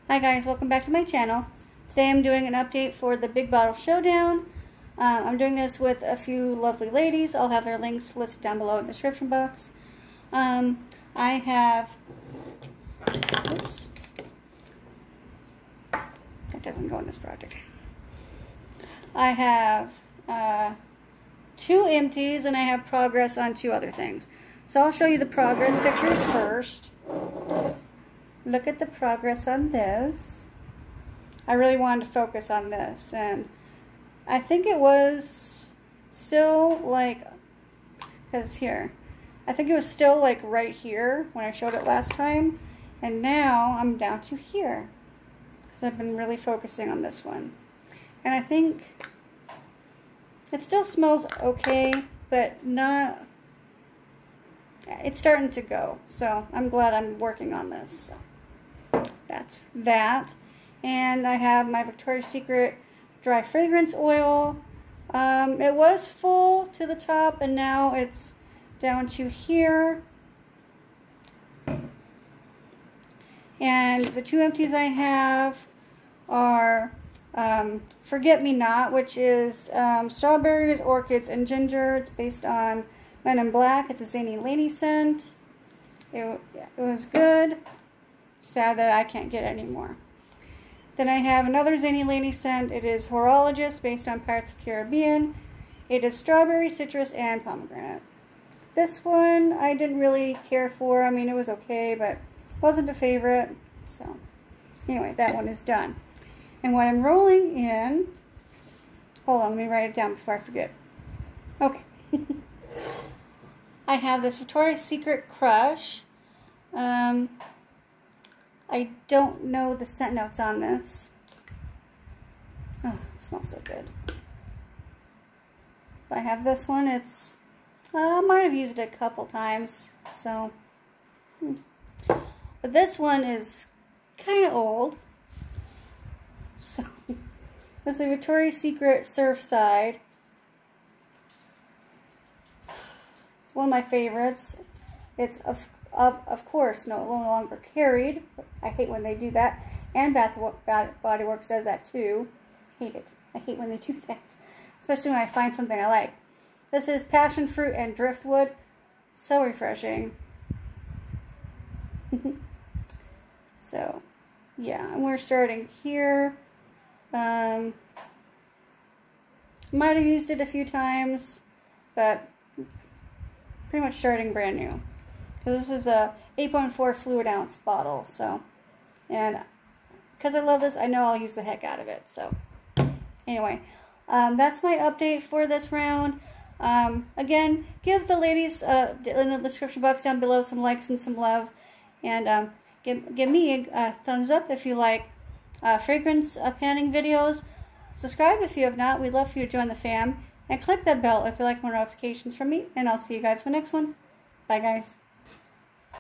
Hi guys, welcome back to my channel. Today I'm doing an update for the Big Bottle Showdown. I'm doing this with a few lovely ladies. I'll have their links listed down below in the description box. I have, oops, that doesn't go in this project. I have 2 empties and I have progress on 2 other things. So I'll show you the progress pictures first. Look at the progress on this. I really wanted to focus on this, and I think it was still like, because here, I think it was still like right here when I showed it last time, and now I'm down to here because I've been really focusing on this one. And I think it still smells okay, but not, it's starting to go, so I'm glad I'm working on this. So that's that. And I have my Victoria's Secret dry fragrance oil. It was full to the top and now it's down to here. And the 2 empties I have are Forget Me Not, which is strawberries, orchids, and ginger. It's based on Men in Black. It's a zany lady scent. It was good. Sad that I can't get any more. Then I have another zany lady scent. It is Horologist, based on Pirates of the Caribbean. It is strawberry, citrus, and pomegranate. This one I didn't really care for. I mean, it was okay, but wasn't a favorite. So anyway, that one is done. And what I'm rolling in, hold on, let me write it down before I forget. Okay. I have this Victoria's Secret Crush. I don't know the scent notes on this. Oh, it smells so good. I have this one. It's, I might have used it a couple times, so. But this one is kind of old. So, this is a Victoria's Secret Surfside. It's one of my favorites. It's of course no longer carried. I hate when they do that. And Bath Body Works does that too. Hate it. I hate when they do that. Especially when I find something I like. This is Passion Fruit and Driftwood. So refreshing. So, yeah. And we're starting here. Might have used it a few times. But pretty much starting brand new. Because this is a 8.4 fluid ounce bottle, so, and because I love this, I know I'll use the heck out of it. So anyway, that's my update for this round. Again, give the ladies in the description box down below some likes and some love, and give me a thumbs up if you like fragrance panning videos. Subscribe if you have not. We'd love for you to join the fam, and click that bell if you like more notifications from me, and I'll see you guys in the next one. Bye guys.